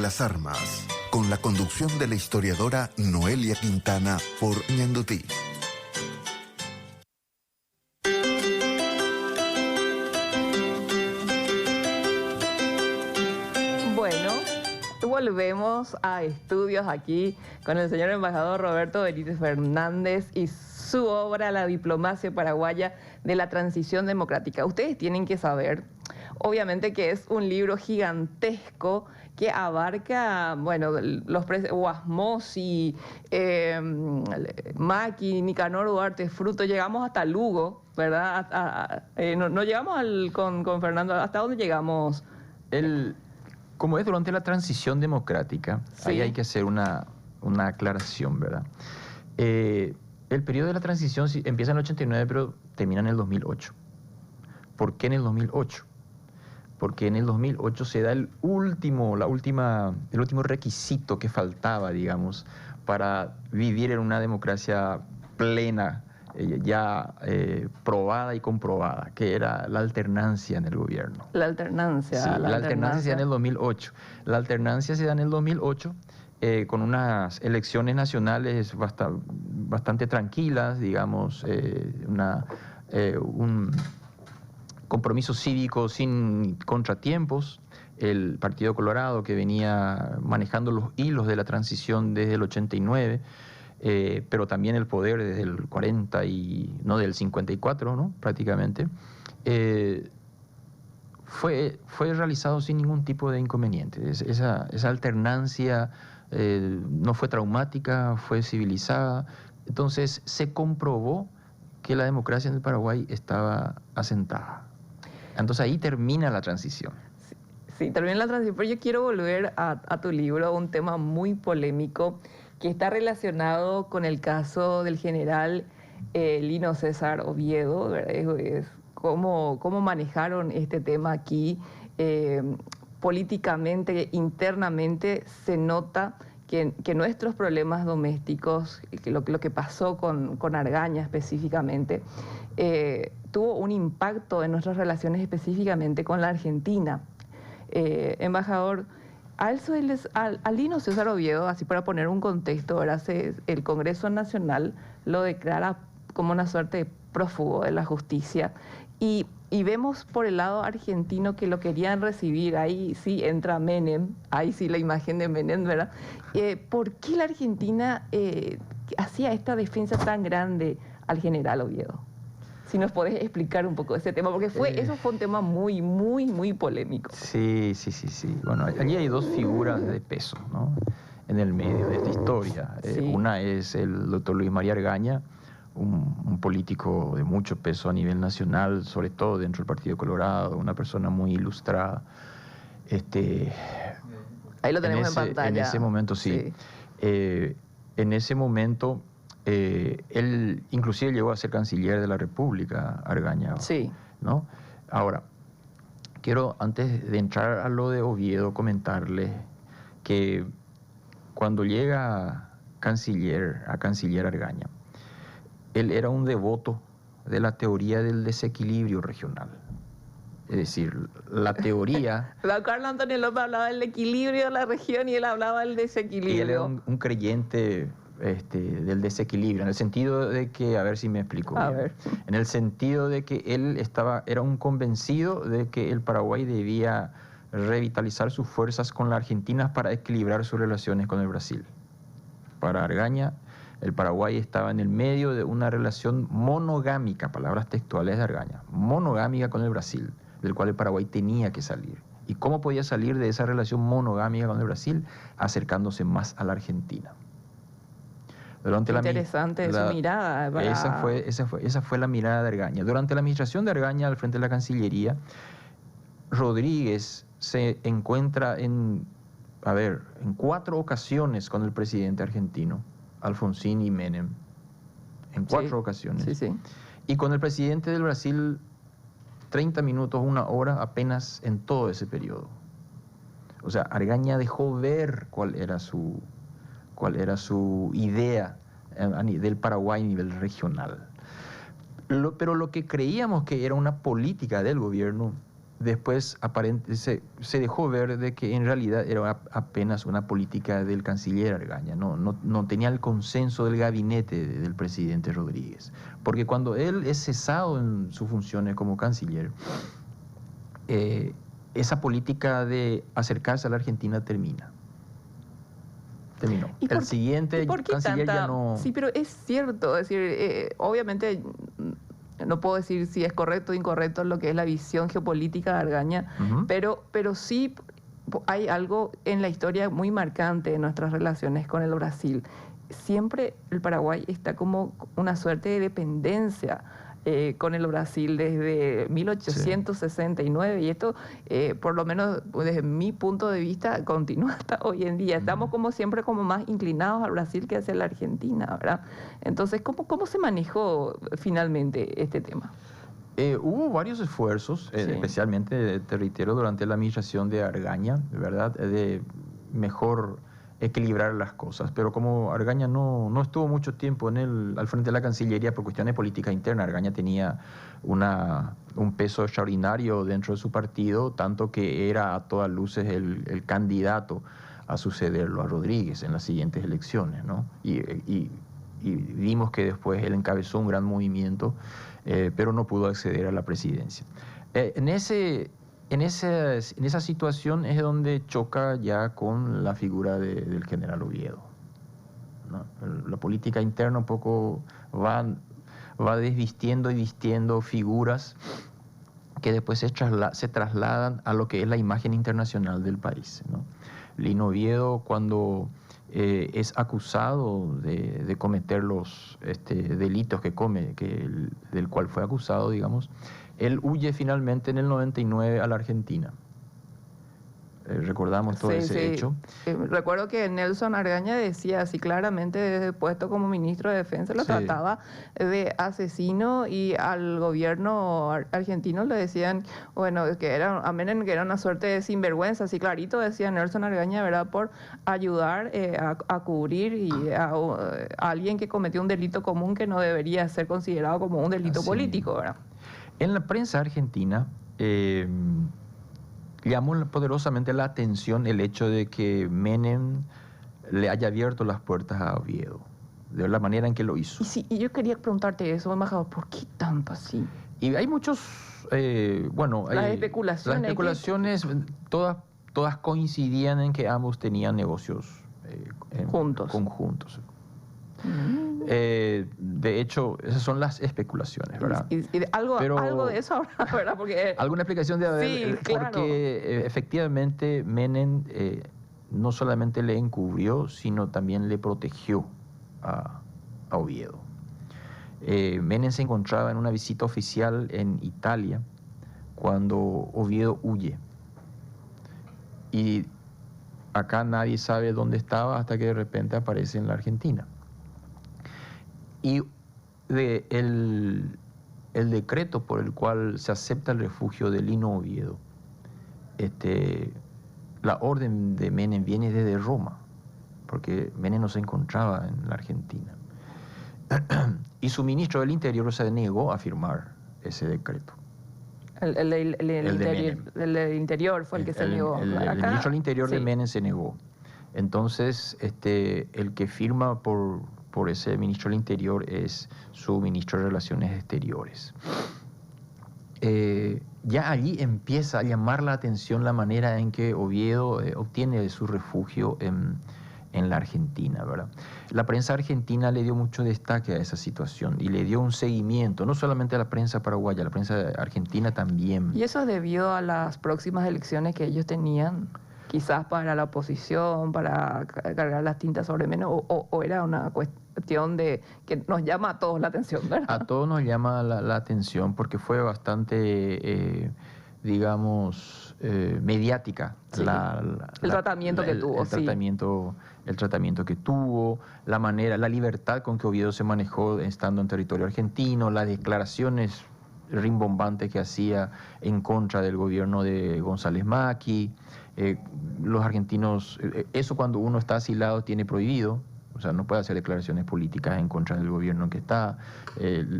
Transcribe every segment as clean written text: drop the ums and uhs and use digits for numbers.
las armas, con la conducción de la historiadora Noelia Quintana por Ñandutí. Bueno, volvemos a estudios aquí con el señor embajador Roberto Benítez Fernández y su obra La diplomacia paraguaya de la transición democrática. Ustedes tienen que saber, obviamente, que es un libro gigantesco que abarca, bueno, los Guasmosi, Maki, Nicanor Duarte, Fruto, llegamos hasta Lugo, ¿verdad? No llegamos con Fernando, ¿hasta dónde llegamos? Como es durante la transición democrática, Sí. Ahí hay que hacer una aclaración, ¿verdad? El periodo de la transición empieza en el 89, pero termina en el 2008. ¿Por qué en el 2008? Porque en el 2008 se da el último requisito que faltaba, digamos, para vivir en una democracia plena, probada y comprobada, que era la alternancia en el gobierno. La alternancia. Sí, la alternancia se da en el 2008. La alternancia se da en el 2008 con unas elecciones nacionales bastante tranquilas, digamos, un compromiso cívico sin contratiempos. El Partido Colorado, que venía manejando los hilos de la transición desde el 89, pero también el poder desde el 40 del 54, ¿no? Prácticamente, fue realizado sin ningún tipo de inconveniente. Esa alternancia no fue traumática, fue civilizada. Entonces se comprobó que la democracia en el Paraguay estaba asentada. Entonces ahí termina la transición. Sí, termina la transición, pero yo quiero volver a tu libro, un tema muy polémico que está relacionado con el caso del general Lino César Oviedo, ¿verdad? Es cómo manejaron este tema aquí políticamente, internamente. Se nota que nuestros problemas domésticos, que lo que pasó con Argaña específicamente, tuvo un impacto en nuestras relaciones específicamente con la Argentina. Embajador, a Lino César Oviedo, así para poner un contexto, ahora el Congreso Nacional lo declara como una suerte de prófugo de la justicia y vemos por el lado argentino que lo querían recibir. Ahí sí entra Menem, ahí sí la imagen de Menem, ¿verdad? ¿Por qué la Argentina hacía esta defensa tan grande al general Oviedo? Si nos podés explicar un poco ese tema, porque eso fue un tema muy, muy, muy polémico. Sí. Bueno, allí hay dos figuras de peso, ¿no?, en el medio de esta historia. Sí. Una es el doctor Luis María Argaña, un político de mucho peso a nivel nacional, sobre todo dentro del Partido Colorado, una persona muy ilustrada. Ahí lo tenemos en pantalla. En ese momento, sí. En ese momento, él inclusive llegó a ser canciller de la República, Argaña. Sí. ¿No? Ahora, quiero, antes de entrar a lo de Oviedo, comentarles que cuando llega a canciller Argaña, él era un devoto de la teoría del desequilibrio regional. Es decir, la teoría... Carlos Antonio López hablaba del equilibrio de la región y él hablaba del desequilibrio. Y él era un creyente del desequilibrio, en el sentido de que, a ver si me explico bien. A ver. En el sentido de que él era un convencido de que el Paraguay debía revitalizar sus fuerzas con la Argentina para equilibrar sus relaciones con el Brasil. Para Argaña, el Paraguay estaba en el medio de una relación monogámica, palabras textuales de Argaña, monogámica con el Brasil, del cual el Paraguay tenía que salir. ¿Y cómo podía salir de esa relación monogámica con el Brasil? Acercándose más a la Argentina. Interesante su mirada. Esa fue la mirada de Argaña. Durante la administración de Argaña al frente de la Cancillería, Rodríguez se encuentra en 4 ocasiones con el presidente argentino, Alfonsín y Menem. En 4 ocasiones. Sí. Y con el presidente del Brasil, 30 minutos, 1 hora apenas en todo ese periodo. O sea, Argaña dejó ver cuál era su idea del Paraguay a nivel regional. Pero lo que creíamos que era una política del gobierno después se dejó ver de que en realidad era apenas una política del canciller Argaña, no tenía el consenso del gabinete del presidente Rodríguez. Porque cuando él es cesado en sus funciones como canciller, esa política de acercarse a la Argentina terminó. El siguiente canciller ya no... Sí, pero es cierto, es decir, obviamente no puedo decir si es correcto o incorrecto lo que es la visión geopolítica de Argaña, pero sí hay algo en la historia muy marcante de nuestras relaciones con el Brasil. Siempre el Paraguay está como una suerte de dependencia con el Brasil desde 1869 y esto, por lo menos desde mi punto de vista, continúa hasta hoy en día. Estamos como siempre como más inclinados al Brasil que hacia la Argentina, ¿verdad? Entonces, ¿cómo se manejó finalmente este tema? Hubo varios esfuerzos, especialmente, te reitero, durante la administración de Argaña, ¿verdad?, de mejor equilibrar las cosas. Pero como Argaña no estuvo mucho tiempo al frente de la Cancillería por cuestiones de política interna, Argaña tenía un peso extraordinario dentro de su partido, tanto que era a todas luces el candidato a sucederlo a Rodríguez en las siguientes elecciones, ¿no? Y vimos que después él encabezó un gran movimiento, pero no pudo acceder a la presidencia. En esa situación es donde choca ya con la figura del general Oviedo, ¿no? La política interna un poco va desvistiendo y vistiendo figuras que después se trasladan a lo que es la imagen internacional del país, ¿no? Lino Oviedo, cuando es acusado de cometer los delitos del cual fue acusado, digamos, él huye finalmente en el 99 a la Argentina. Recordamos todo ese hecho. Recuerdo que Nelson Argaña decía así claramente, desde el puesto como ministro de Defensa, lo trataba de asesino, y al gobierno argentino le decían, bueno, que a Menem, que era una suerte de sinvergüenza, así clarito decía Nelson Argaña, ¿verdad?, por ayudar a cubrir a alguien que cometió un delito común que no debería ser considerado como un delito político, ¿verdad? En la prensa argentina llamó poderosamente la atención el hecho de que Menem le haya abierto las puertas a Oviedo, de la manera en que lo hizo. Y yo quería preguntarte eso, embajador, ¿por qué tanto así? Y hay muchos, las especulaciones todas coincidían en que ambos tenían negocios conjuntos. De hecho, esas son las especulaciones, ¿verdad? Y algo de eso habrá, ¿verdad? Porque, alguna explicación debe haber, sí, claro. Porque efectivamente Menem no solamente le encubrió, sino también le protegió a Oviedo. Menem se encontraba en una visita oficial en Italia cuando Oviedo huye. Y acá nadie sabe dónde estaba hasta que de repente aparece en la Argentina. Y el decreto por el cual se acepta el refugio de Lino Oviedo, la orden de Menem viene desde Roma, porque Menem no se encontraba en la Argentina. Y su ministro del Interior se negó a firmar ese decreto. El del Interior fue el que se negó. El ministro del Interior de Menem se negó. Entonces, el que firma por ese ministro del Interior es su ministro de Relaciones Exteriores. Ya allí empieza a llamar la atención la manera en que Oviedo obtiene su refugio en la Argentina, ¿verdad? La prensa argentina le dio mucho destaque a esa situación y le dio un seguimiento, no solamente a la prensa paraguaya, la prensa argentina también. ¿Y eso debido a las próximas elecciones que ellos tenían? Quizás para la oposición, para cargar las tintas sobre Menem, o era una cuestión que nos llama a todos la atención, ¿verdad? A todos nos llama la atención porque fue bastante, mediática. Sí. El tratamiento que tuvo. El tratamiento que tuvo, la libertad con que Oviedo se manejó estando en territorio argentino, las declaraciones rimbombantes que hacía en contra del gobierno de González Macri. Los argentinos, eso cuando uno está asilado tiene prohibido, sea, no puede hacer declaraciones políticas en contra del gobierno que está.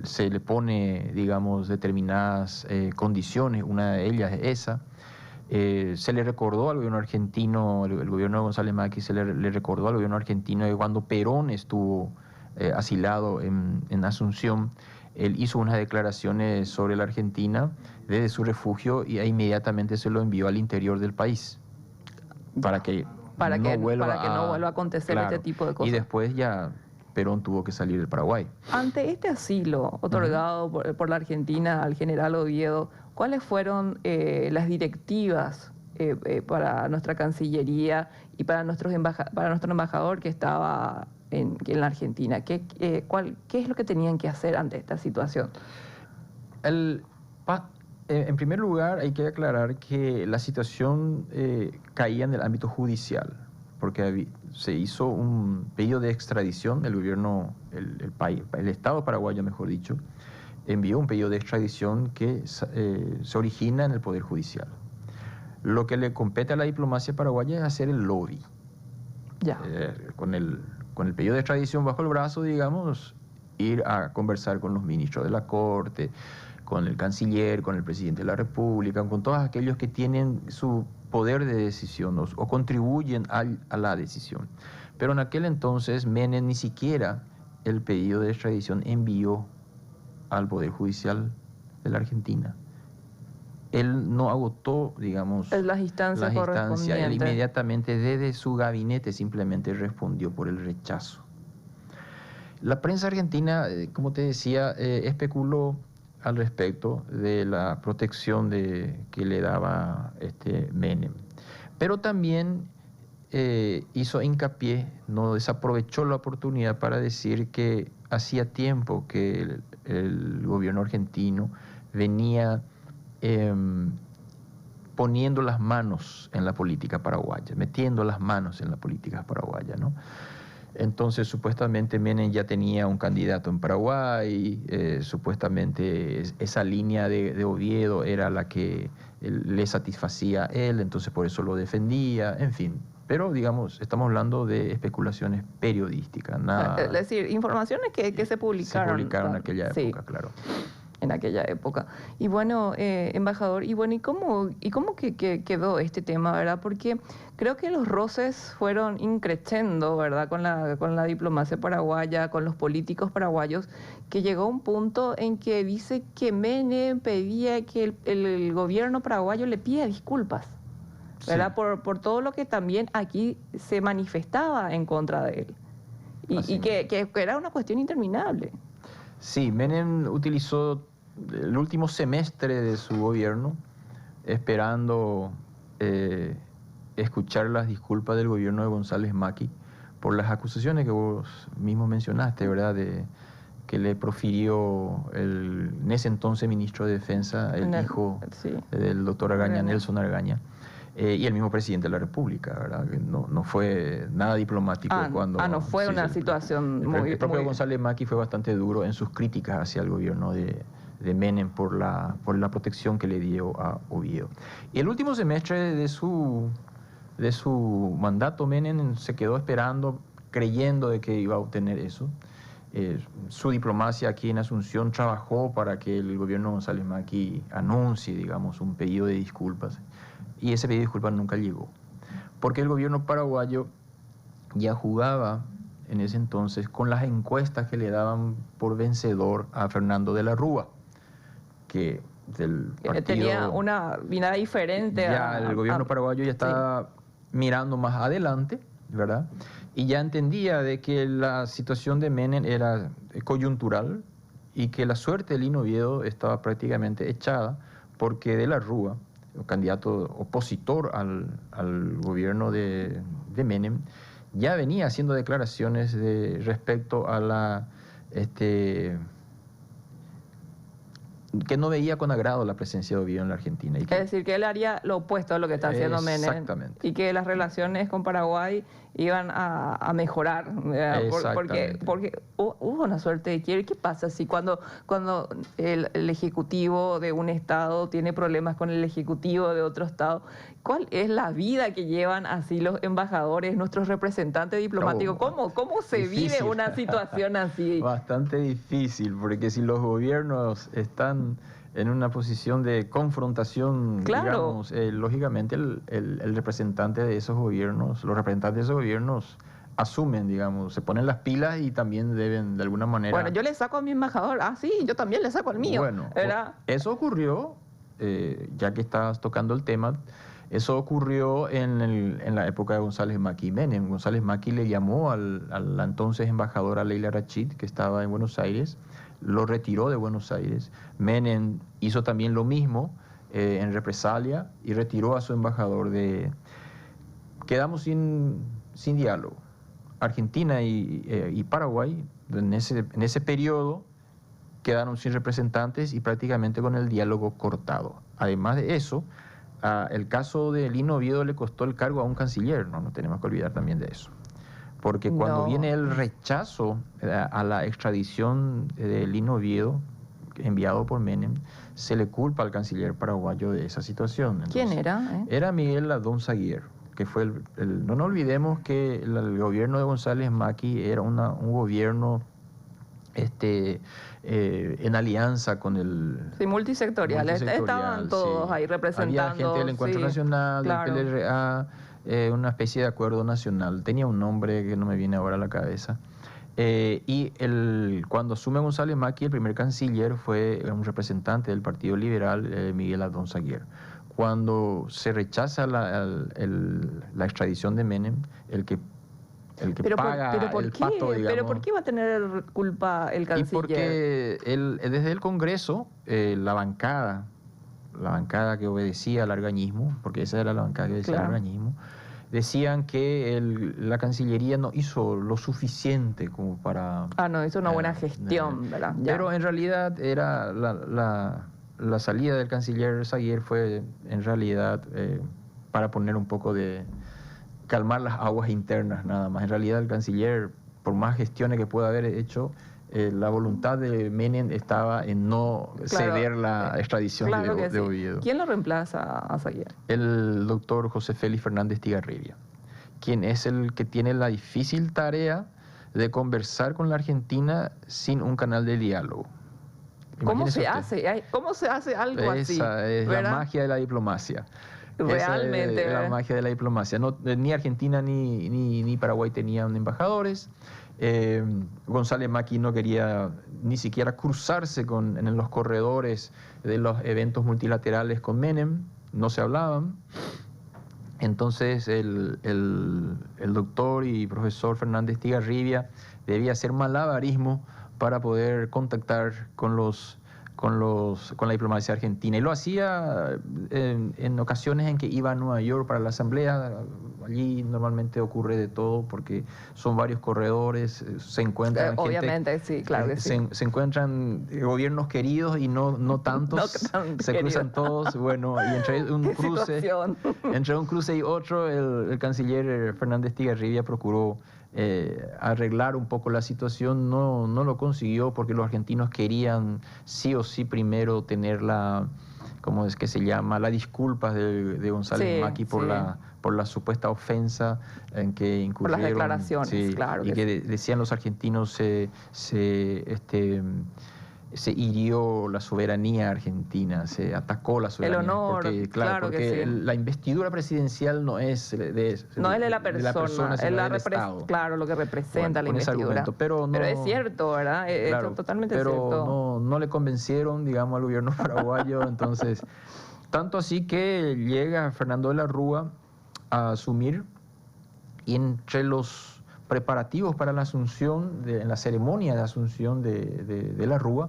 Se le pone, digamos, determinadas condiciones, una de ellas es esa. Se le recordó al gobierno argentino, el gobierno de González Macri le recordó al gobierno argentino que cuando Perón estuvo asilado en Asunción, él hizo unas declaraciones sobre la Argentina desde su refugio y inmediatamente se lo envió al interior del país para que no vuelva a acontecer claro, este tipo de cosas. Y después ya Perón tuvo que salir del Paraguay. Ante este asilo otorgado por la Argentina al general Oviedo, ¿cuáles fueron las directivas para nuestra Cancillería y para nuestro embajador que estaba en la Argentina? ¿Qué es lo que tenían que hacer ante esta situación? En primer lugar, hay que aclarar que la situación caía en el ámbito judicial, porque se hizo un pedido de extradición del gobierno, el Estado paraguayo, mejor dicho, envió un pedido de extradición que se origina en el Poder Judicial. Lo que le compete a la diplomacia paraguaya es hacer el lobby. Ya. Con el pedido de extradición bajo el brazo, digamos, ir a conversar con los ministros de la Corte, con el canciller, con el presidente de la República, con todos aquellos que tienen su poder de decisión o contribuyen a la decisión. Pero en aquel entonces Menem ni siquiera el pedido de extradición envió al Poder Judicial de la Argentina. Él no agotó, digamos, las instancias correspondientes. Él inmediatamente desde su gabinete simplemente respondió por el rechazo. La prensa argentina, como te decía, especuló al respecto de la protección que le daba Menem. Pero también hizo hincapié, no desaprovechó la oportunidad para decir que hacía tiempo que el gobierno argentino venía poniendo las manos en la política paraguaya, metiendo las manos en la política paraguaya, ¿no? Entonces, supuestamente Menem ya tenía un candidato en Paraguay, supuestamente esa línea de Oviedo era la que le satisfacía a él, entonces por eso lo defendía, en fin. Pero, digamos, estamos hablando de especulaciones periodísticas, nada... Es decir, informaciones que se publicaron. Se publicaron en aquella época, sí. Claro. En aquella época. Y bueno, embajador, ¿y cómo que quedó este tema, verdad? Porque creo que los roces fueron increciendo, ¿verdad? Con la diplomacia paraguaya, con los políticos paraguayos, que llegó un punto en que dice que Menem pedía que el gobierno paraguayo le pida disculpas, ¿verdad? Sí. Por todo lo que también aquí se manifestaba en contra de él. Y que era una cuestión interminable. Sí, Menem utilizó el último semestre de su gobierno esperando escuchar las disculpas del gobierno de González Macri por las acusaciones que vos mismo mencionaste, ¿verdad? Que le profirió en ese entonces ministro de Defensa, el hijo del doctor Argaña, Nelson Argaña, y el mismo presidente de la República, ¿verdad? Que no fue nada diplomático cuando... no fue una situación muy... El propio González Macri fue bastante duro en sus críticas hacia el gobierno de Menem por la protección que le dio a Oviedo. Y el último semestre de su mandato, Menem se quedó esperando, creyendo de que iba a obtener eso. Su diplomacia aquí en Asunción trabajó para que el gobierno de González Macri anuncie, digamos, un pedido de disculpas. Y ese pedido de disculpas nunca llegó. Porque el gobierno paraguayo ya jugaba en ese entonces con las encuestas que le daban por vencedor a Fernando de la Rúa, que del partido... Tenía una mirada diferente. El gobierno paraguayo ya estaba mirando más adelante, ¿verdad? Y ya entendía de que la situación de Menem era coyuntural y que la suerte de Lino Oviedo estaba prácticamente echada porque de la Rúa, el candidato opositor al gobierno de Menem, ya venía haciendo declaraciones respecto a la... que no veía con agrado la presencia de Oviedo en la Argentina. Es decir, que él haría lo opuesto a lo que está haciendo Menem. Exactamente. Y que las relaciones con Paraguay iban a mejorar. Porque hubo una suerte de quiebre. ¿Qué pasa si cuando el ejecutivo de un estado tiene problemas con el ejecutivo de otro estado? ¿Cuál es la vida que llevan así los embajadores, nuestros representantes diplomáticos? ¿Cómo se vive una situación así? Bastante difícil, porque si los gobiernos están en una posición de confrontación, Claro. digamos, lógicamente el representante de esos gobiernos, los representantes de esos gobiernos asumen, digamos, se ponen las pilas y también deben de alguna manera... Bueno, yo le saco a mi embajador. Ah, sí, yo también le saco al mío. Bueno, ¿Verdad? eso ocurrió, ya que estás tocando el tema, eso ocurrió en la época de González Maki y Menem. González Maki le llamó a la entonces embajadora Leila Rachid, que estaba en Buenos Aires, lo retiró de Buenos Aires. Menem hizo también lo mismo en represalia y retiró a su embajador Quedamos sin diálogo. Argentina y Paraguay, en ese periodo, quedaron sin representantes y prácticamente con el diálogo cortado. Además de eso, el caso de Lino Oviedo le costó el cargo a un canciller, no nos tenemos que olvidar también de eso. Porque cuando viene el rechazo a la extradición de Lino Oviedo, enviado por Menem, se le culpa al canciller paraguayo de esa situación. Entonces, ¿Quién era? Era Miguel Adón Zaguier, que fue no nos olvidemos que el gobierno de González Maki era un gobierno en alianza con el... Sí, multisectorial. Estaban todos ahí representando. Había gente del Encuentro Nacional, claro, del PLRA, una especie de acuerdo nacional. Tenía un nombre que no me viene ahora a la cabeza. Cuando asume González Maki, el primer canciller fue un representante del Partido Liberal, Miguel Adón Zaguier. Cuando se rechaza la extradición de Menem, el que paga el pato, digamos. ¿Pero por qué va a tener culpa el canciller? Y porque desde el Congreso, la bancada que obedecía al argañismo, porque esa era la bancada que obedecía al argañismo, decían que la Cancillería no hizo lo suficiente como para... no hizo una buena gestión, ¿verdad? Ya. Pero en realidad era la salida del canciller Zaguier fue en realidad para poner un poco de... calmar las aguas internas nada más. En realidad el canciller, por más gestiones que pueda haber hecho, la voluntad de Menem estaba en no ceder la extradición de Oviedo. ¿Quién lo reemplaza a Zaguier? El doctor José Félix Fernández Tigarribia, quien es el que tiene la difícil tarea de conversar con la Argentina sin un canal de diálogo. ¿Cómo se hace algo así? Esa es ¿verdad? la magia de la diplomacia. Realmente. Esa es la magia de la diplomacia. Ni Argentina ni Paraguay tenían embajadores. González Maki no quería ni siquiera cruzarse en los corredores de los eventos multilaterales con Menem. No se hablaban. Entonces el doctor y profesor Fernández Tigarribia debía hacer malabarismo para poder contactar con la diplomacia argentina. Y lo hacía en ocasiones en que iba a Nueva York para la asamblea. Allí normalmente ocurre de todo porque son varios corredores, se encuentran obviamente, sí, claro que sí. Se encuentran gobiernos queridos y no tantos, se cruzan todos. Bueno, y entre un cruce y otro, el canciller Fernández Tigarribia procuró arreglar un poco la situación. No lo consiguió porque los argentinos querían sí o sí primero tener ¿cómo es que se llama? Las disculpas de González Maki por la supuesta ofensa en que incurrieron. Por las declaraciones, claro. Y que decían los argentinos se hirió la soberanía argentina, se atacó la soberanía. El honor, porque la investidura presidencial no es de la persona, sino del Estado. Claro, lo que representa la investidura. Pero es cierto, ¿verdad? Claro, es totalmente pero cierto. No le convencieron, digamos, al gobierno paraguayo. Entonces, tanto así que llega Fernando de la Rúa a asumir, y entre los preparativos para la asunción, en la ceremonia de asunción de la Rúa,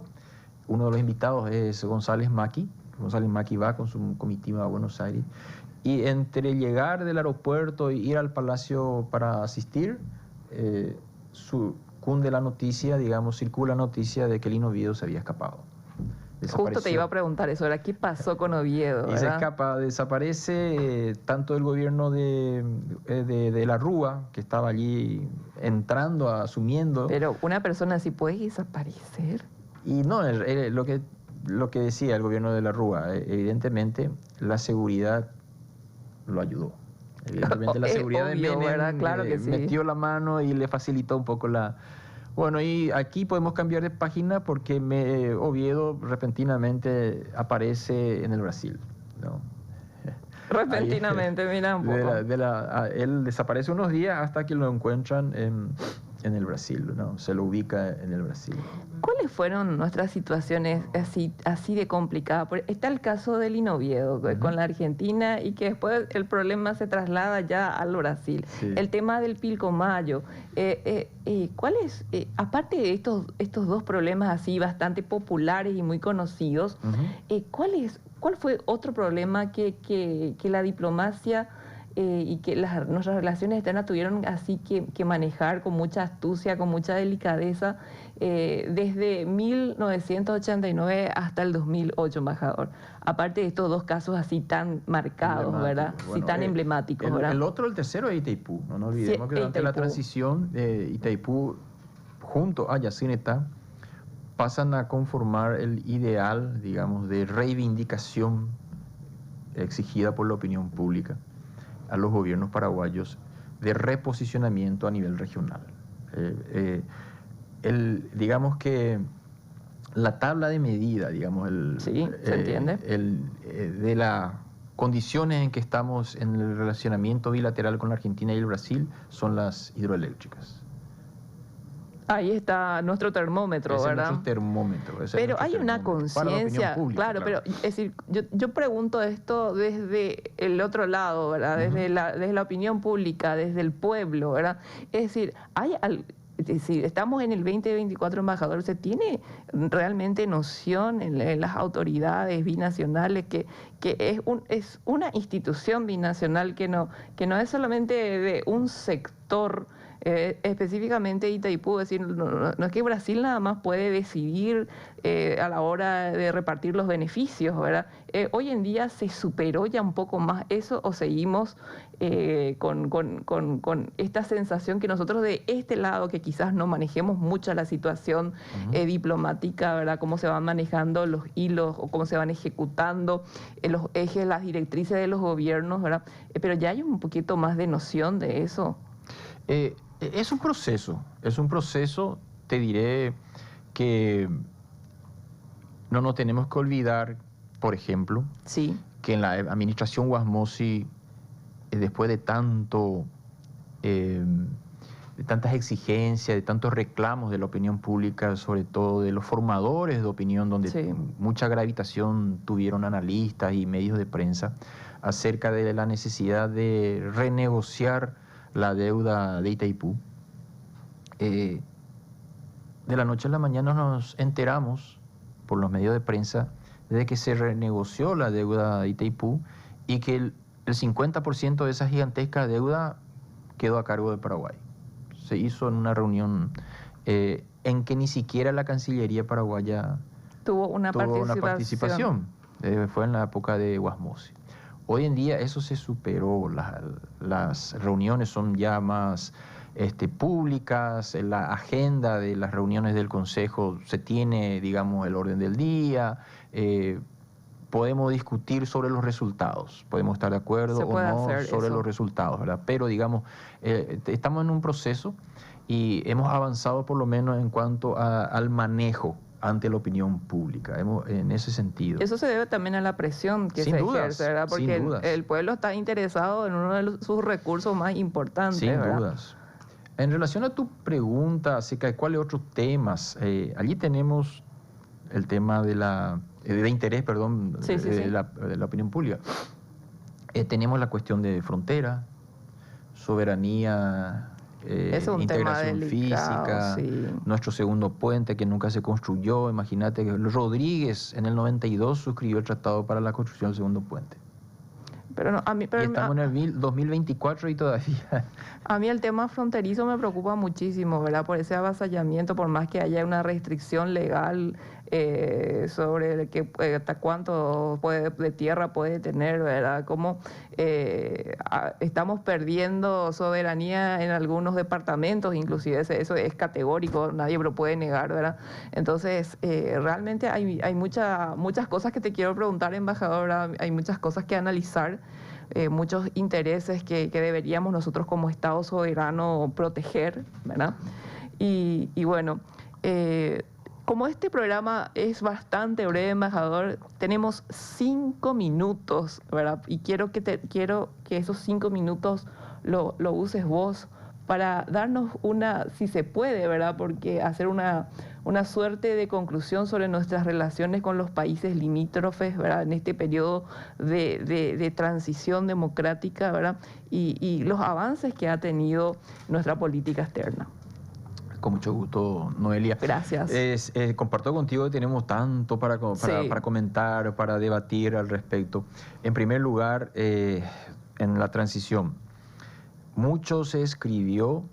uno de los invitados es González Maki. González Maki va con su comitiva a Buenos Aires. Y entre llegar del aeropuerto e ir al palacio para asistir, cunde la noticia, digamos, circula la noticia de que Lino Oviedo se había escapado. Justo te iba a preguntar eso, ¿verdad? ¿Qué pasó con Oviedo? Y se escapa, desaparece tanto el gobierno de la Rúa, que estaba allí entrando, asumiendo. Pero una persona así puede desaparecer. Y no, lo que decía el gobierno de la Rúa, evidentemente la seguridad lo ayudó. Evidentemente la seguridad obvio, de Menem ¿verdad? Claro que sí. metió la mano y le facilitó un poco la... Bueno, y aquí podemos cambiar de página porque Oviedo repentinamente aparece en el Brasil, ¿no? Repentinamente, mira un poco. Él desaparece unos días hasta que lo encuentran en el Brasil, ¿no? Se lo ubica en el Brasil. ¿Cuáles fueron nuestras situaciones así de complicadas? Está el caso del Oviedo con la Argentina y que después el problema se traslada ya al Brasil. Sí. El tema del Pilcomayo. ¿Cuál es, aparte de estos dos problemas así bastante populares y muy conocidos, cuál fue otro problema que la diplomacia y que nuestras relaciones externas tuvieron así que manejar con mucha astucia, con mucha delicadeza, desde 1989 hasta el 2008, embajador? Aparte de estos dos casos así tan marcados, ¿verdad? Bueno, sí, tan emblemáticos, ¿verdad? El tercero es Itaipú. No nos olvidemos que durante la transición, Itaipú, junto a Yacyretá, pasan a conformar el ideal, digamos, de reivindicación exigida por la opinión pública a los gobiernos paraguayos de reposicionamiento a nivel regional. Digamos que la tabla de medida, digamos, sí, se entiende, de las condiciones en que estamos en el relacionamiento bilateral con la Argentina y el Brasil son las hidroeléctricas. Ahí está nuestro termómetro, ese ¿verdad? Es nuestro termómetro. Pero hay una conciencia, claro, pero es decir, yo pregunto esto desde el otro lado, ¿verdad? Desde la opinión pública, desde el pueblo, ¿verdad? Es decir, es decir, estamos en el 2024, embajador. ¿Se tiene realmente noción en las autoridades binacionales que es una institución binacional que no es solamente de un sector? Específicamente Itaipú, es decir, no es que Brasil nada más puede decidir a la hora de repartir los beneficios, ¿verdad? Hoy en día se superó ya un poco más eso, o seguimos con esta sensación que nosotros de este lado, que quizás no manejemos mucho la situación diplomática, ¿verdad? Cómo se van manejando los hilos o cómo se van ejecutando los ejes, las directrices de los gobiernos, ¿verdad? Pero ya hay un poquito más de noción de eso. Es un proceso, te diré que no nos tenemos que olvidar, por ejemplo, sí, que en la administración Wasmosy, después de tantas exigencias, de tantos reclamos de la opinión pública, sobre todo de los formadores de opinión, donde mucha gravitación tuvieron analistas y medios de prensa, acerca de la necesidad de renegociar la deuda de Itaipú. De la noche a la mañana nos enteramos por los medios de prensa de que se renegoció la deuda de Itaipú y que el 50% de esa gigantesca deuda quedó a cargo de Paraguay. Se hizo en una reunión en que ni siquiera la Cancillería paraguaya tuvo una participación. Fue en la época de Wasmosy. Hoy en día eso se superó, las reuniones son ya más públicas, la agenda de las reuniones del Consejo se tiene, digamos, el orden del día, podemos discutir sobre los resultados, podemos estar de acuerdo o no sobre los resultados, ¿verdad? Pero, digamos, estamos en un proceso y hemos avanzado por lo menos en cuanto al manejo ante la opinión pública, en ese sentido. Eso se debe también a la presión que se ejerce, ¿verdad? Porque el pueblo está interesado en uno de sus recursos más importantes, ¿verdad? Sin dudas. En relación a tu pregunta acerca de cuáles otros temas, allí tenemos el tema de interés, perdón, de la opinión pública. Tenemos la cuestión de frontera, soberanía, es un integración tema delicado, física, nuestro segundo puente que nunca se construyó. Imagínate que Rodríguez en el 92 suscribió el tratado para la construcción del segundo puente. Pero estamos en el 2024 y todavía... A mí el tema fronterizo me preocupa muchísimo, ¿verdad? Por ese avasallamiento, por más que haya una restricción legal sobre hasta cuánto de tierra puede tener, ¿verdad? Cómo estamos perdiendo soberanía en algunos departamentos, inclusive eso es categórico, nadie lo puede negar, ¿verdad? Entonces, realmente hay muchas cosas que te quiero preguntar, embajador, ¿verdad? Hay muchas cosas que analizar. muchos intereses que deberíamos nosotros como Estado soberano proteger, ¿verdad? Y bueno, como este programa es bastante breve, embajador, tenemos 5 minutos, ¿verdad? Y quiero que esos 5 minutos lo uses vos para darnos si se puede, ¿verdad? Porque hacer una suerte de conclusión sobre nuestras relaciones con los países limítrofes, ¿verdad? En este periodo de transición democrática, ¿verdad? Y los avances que ha tenido nuestra política externa. Con mucho gusto, Noelia. Gracias. Comparto contigo que tenemos tanto para comentar, para debatir al respecto. En primer lugar, en la transición, mucho se escribió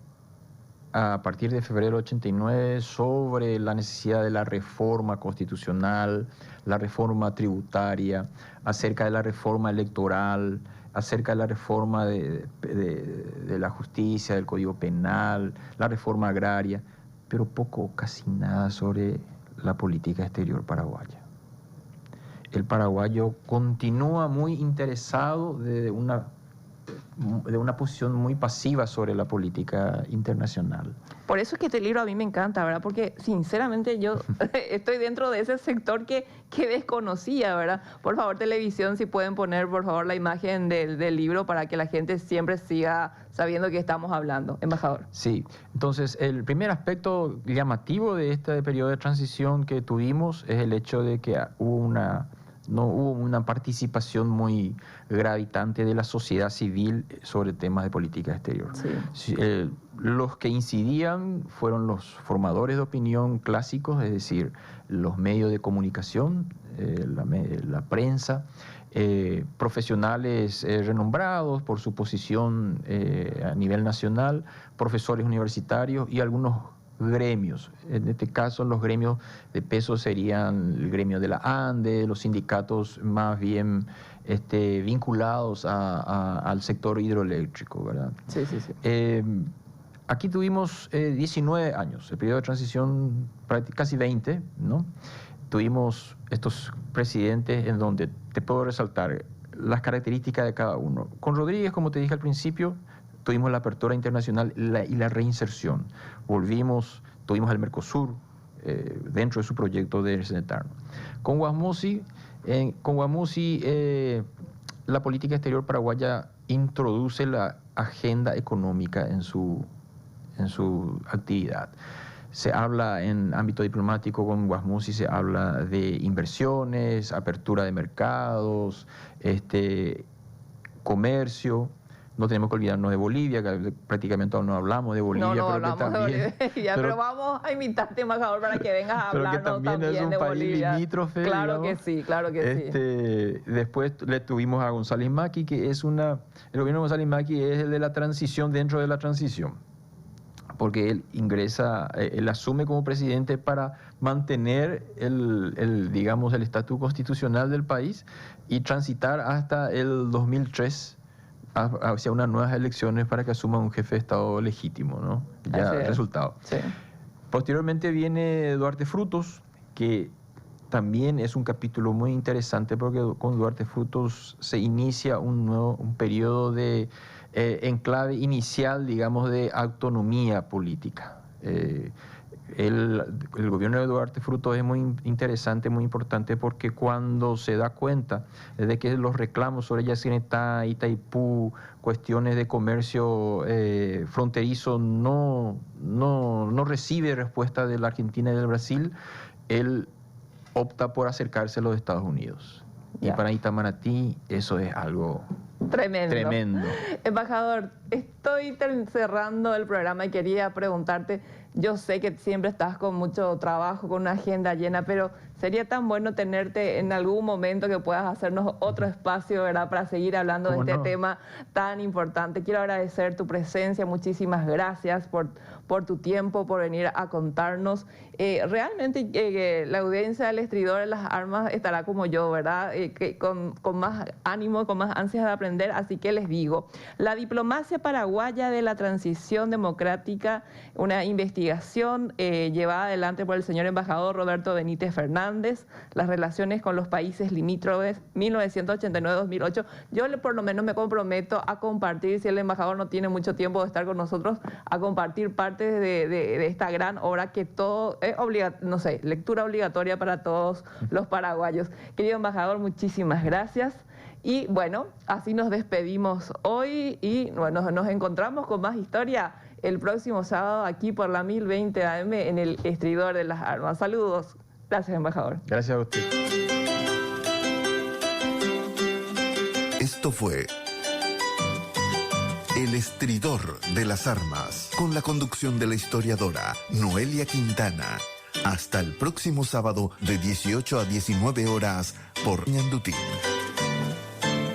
a partir de febrero del 89 sobre la necesidad de la reforma constitucional, la reforma tributaria, acerca de la reforma electoral, acerca de la reforma de la justicia, del Código Penal, la reforma agraria, pero poco, casi nada sobre la política exterior paraguaya. El paraguayo continúa muy interesado de una posición muy pasiva sobre la política internacional. Por eso es que este libro a mí me encanta, ¿verdad? Porque sinceramente yo estoy dentro de ese sector que desconocía, ¿verdad? Por favor, televisión, si pueden poner, por favor, la imagen del libro para que la gente siempre siga sabiendo que estamos hablando. Embajador. Sí, entonces el primer aspecto llamativo de este periodo de transición que tuvimos es el hecho de que no hubo una participación muy gravitante de la sociedad civil sobre temas de política exterior. Sí. Los que incidían fueron los formadores de opinión clásicos, es decir, los medios de comunicación, la prensa, profesionales renombrados por su posición a nivel nacional, profesores universitarios y algunos gremios. En este caso, los gremios de peso serían el gremio de la ANDE, los sindicatos más bien vinculados al sector hidroeléctrico, ¿verdad? Sí. Aquí tuvimos 19 años, el periodo de transición casi 20, ¿no? Tuvimos estos presidentes en donde te puedo resaltar las características de cada uno. Con Rodríguez, como te dije al principio, tuvimos la apertura internacional y la reinserción. Tuvimos el Mercosur dentro de su proyecto de representarnos. Con Guasmosy, la política exterior paraguaya introduce la agenda económica en su actividad. Se habla en ámbito diplomático con Guasmosy, se habla de inversiones, apertura de mercados, comercio. No tenemos que olvidarnos de Bolivia, que prácticamente aún no hablamos de Bolivia. No hablamos de Bolivia, pero vamos a invitarte, embajador, para que vengas a hablarnos también es un de país Bolivia. Limítrofe, claro digamos. Que sí, claro que sí. Después le tuvimos a González Macri, que el gobierno de González Macri es el de la transición dentro de la transición, porque él asume como presidente para mantener el estatus constitucional del país y transitar hasta el 2003 hacia unas nuevas elecciones para que asuma un jefe de Estado legítimo, ¿no? Ya resultado. Sí. Posteriormente viene Duarte Frutos, que también es un capítulo muy interesante porque con Duarte Frutos se inicia un periodo de enclave inicial, digamos, de autonomía política. El gobierno de Duarte Frutos es muy interesante, muy importante, porque cuando se da cuenta de que los reclamos sobre Yacyretá, Itaipú, cuestiones de comercio fronterizo no recibe respuesta de la Argentina y del Brasil, él opta por acercarse a los Estados Unidos. Y para Itamaraty eso es algo tremendo. Embajador, estoy cerrando el programa y quería preguntarte, yo sé que siempre estás con mucho trabajo, con una agenda llena, pero sería tan bueno tenerte en algún momento que puedas hacernos otro espacio, ¿verdad?, para seguir hablando de este tema tan importante. Quiero agradecer tu presencia, muchísimas gracias por tu tiempo, por venir a contarnos. Realmente la audiencia del Estridor de las Armas estará como yo, ¿verdad?, con más ánimo, con más ansias de aprender, así que les digo, la diplomacia paraguaya de la transición democrática, una investigación llevada adelante por el señor embajador Roberto Benítez Fernández, las relaciones con los países limítrofes 1989-2008. Yo por lo menos me comprometo a compartir, si el embajador no tiene mucho tiempo de estar con nosotros, a compartir parte de esta gran obra que todo es lectura obligatoria para todos los paraguayos. Querido embajador, muchísimas gracias. Y bueno, así nos despedimos hoy y bueno, nos encontramos con más historia el próximo sábado aquí por la 1020 AM en el Estridor de las Armas. Saludos. Gracias, embajador. Gracias a usted. Esto fue El Estridor de las Armas, con la conducción de la historiadora Noelia Quintana. Hasta el próximo sábado de 18 a 19 horas por Ñandutí.